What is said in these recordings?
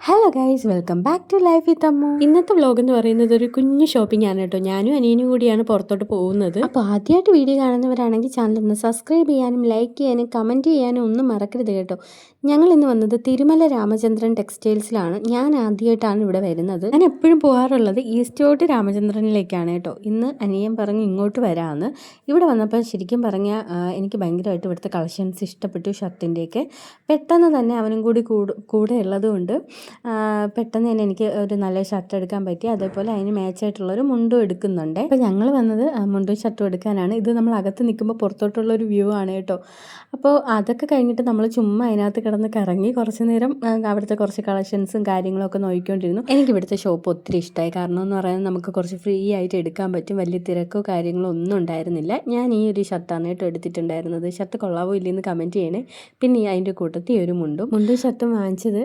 Hello guys, welcome back to life with Ammu. ഇന്നത്തെ vlog എന്ന് പറയുന്നത് ഒരു കുഞ്ഞു ഷോപ്പിംഗ് ആണ് കേട്ടോ. ഞാനും അനിയനും കൂടിയാണ് പുറത്തോട്ട് പോകുന്നത്. അപ്പോൾ ആദ്യമായിട്ട് വീഡിയോ കാണുന്നവരാണെങ്കിൽ ചാനൽ ഒന്ന് സബ്സ്ക്രൈബ് ചെയ്യാനും ലൈക്ക് ചെയ്യാനും കമൻറ്റ് ചെയ്യാനും ഒന്നും മറക്കരുത് കേട്ടോ. ഞങ്ങൾ ഇന്ന് വന്നത് തിരുമല രാമചന്ദ്രൻ ടെക്സ്റ്റൈൽസിലാണ്. ഞാൻ ആദ്യമായിട്ടാണ് ഇവിടെ വരുന്നത്. ഞാൻ എപ്പോഴും പോകാറുള്ളത് ഈസ്റ്റോട്ട് രാമചന്ദ്രനിലേക്കാണ് കേട്ടോ. ഇന്ന് അനിയൻ പറഞ്ഞു ഇങ്ങോട്ട് വരാമെന്ന്. ഇവിടെ വന്നപ്പോൾ ശരിക്കും പറഞ്ഞാൽ എനിക്ക് ഭയങ്കരമായിട്ട് ഇവിടുത്തെ കളക്ഷൻസ് ഇഷ്ടപ്പെട്ടു. ഷർട്ടിൻ്റെയൊക്കെ പെട്ടെന്ന് തന്നെ അവനും കൂടെ ഉള്ളതുകൊണ്ട് പെട്ടെന്ന് തന്നെ എനിക്ക് ഒരു നല്ല ഷർട്ട് എടുക്കാൻ പറ്റി. അതേപോലെ അതിന് മാച്ചായിട്ടുള്ളൊരു മുണ്ടും എടുക്കുന്നുണ്ട്. അപ്പോൾ ഞങ്ങൾ വന്നത് മുണ്ടും ഷർട്ടും എടുക്കാനാണ്. ഇത് നമ്മൾ അകത്ത് നിൽക്കുമ്പോൾ പുറത്തോട്ടുള്ളൊരു വ്യൂ ആണ് കേട്ടോ. അപ്പോൾ അതൊക്കെ കഴിഞ്ഞിട്ട് നമ്മൾ ചുമ്മാ അതിനകത്ത് കിടന്ന് കറങ്ങി കുറച്ച് നേരം അവിടുത്തെ കുറച്ച് കളക്ഷൻസും കാര്യങ്ങളൊക്കെ നോക്കിക്കൊണ്ടിരുന്നു. എനിക്ക് ഇവിടുത്തെ ഷോപ്പ് ഒത്തിരി ഇഷ്ടമായി. കാരണം എന്ന് പറയുന്നത് നമുക്ക് കുറച്ച് ഫ്രീ ആയിട്ട് എടുക്കാൻ പറ്റും. വലിയ തിരക്കോ കാര്യങ്ങളോ ഒന്നും ഉണ്ടായിരുന്നില്ല. ഞാൻ ഈ ഒരു ഷർട്ടാണ് കേട്ടോ എടുത്തിട്ടുണ്ടായിരുന്നത്. ഷർട്ട് കൊള്ളാവോ ഇല്ലെന്ന് കമൻറ്റ് ചെയ്യണേ. പിന്നെ അതിൻ്റെ കൂട്ടത്തിൽ ഈ ഒരു മുണ്ടും ഷർട്ടും വാങ്ങിച്ചത്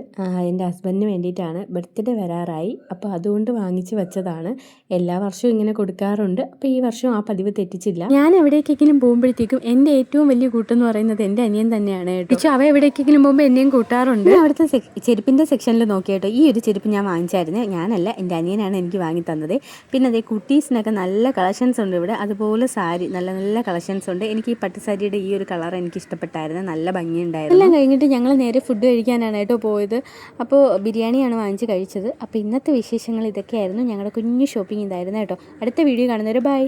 എൻ്റെ ഹസ്ബൻഡിന് വേണ്ടിയിട്ടാണ്. ബർത്ത്ഡേ വരാറായി, അപ്പോൾ അതുകൊണ്ട് വാങ്ങിച്ച് വെച്ചതാണ്. എല്ലാ വർഷവും ഇങ്ങനെ കൊടുക്കാറുണ്ട്. അപ്പോൾ ഈ വർഷവും ആ പതിവ് തെറ്റിച്ചില്ല. ഞാൻ എവിടേക്കെങ്കിലും പോകുമ്പോഴത്തേക്കും എൻ്റെ ഏറ്റവും വലിയ കൂട്ടെന്ന് പറയുന്നത് എൻ്റെ അനിയൻ തന്നെയാണ് കേട്ടോ. അവ എവിടേക്കെങ്കിലും പോകുമ്പോൾ എന്നെയും കൂട്ടാറുണ്ട്. അവിടുത്തെ ചെരുപ്പിൻ്റെ സെക്ഷനിൽ നോക്കിയാട്ടോ ഈ ഒരു ചെരുപ്പ് ഞാൻ വാങ്ങിച്ചായിരുന്നു. ഞാനല്ല, എൻ്റെ അനിയനാണ് എനിക്ക് വാങ്ങി തന്നത്. പിന്നെ അതേ കുട്ടീസിനൊക്കെ നല്ല കളക്ഷൻസ് ഉണ്ട് ഇവിടെ. അതുപോലെ സാരി നല്ല നല്ല കളക്ഷൻസ് ഉണ്ട്. എനിക്ക് ഈ പട്ടുസാരിയുടെ ഈ ഒരു കളർ എനിക്ക് ഇഷ്ടപ്പെട്ടായിരുന്നു. നല്ല ഭംഗിയുണ്ടായിരുന്നു. എല്ലാം കഴിഞ്ഞിട്ട് ഞങ്ങൾ നേരെ ഫുഡ് കഴിക്കാനാണ് കേട്ടോ പോയത്. അപ്പോൾ ബിരിയാണിയാണ് വാങ്ങിച്ച് കഴിച്ചത്. അപ്പോൾ ഇന്നത്തെ വിശേഷങ്ങൾ ഇതൊക്കെയായിരുന്നു. ഞങ്ങളുടെ കുഞ്ഞു ഷോപ്പിംഗ് ഇതായിരുന്നു കേട്ടോ. അടുത്ത വീഡിയോ കാണുന്നവരെ ബൈ.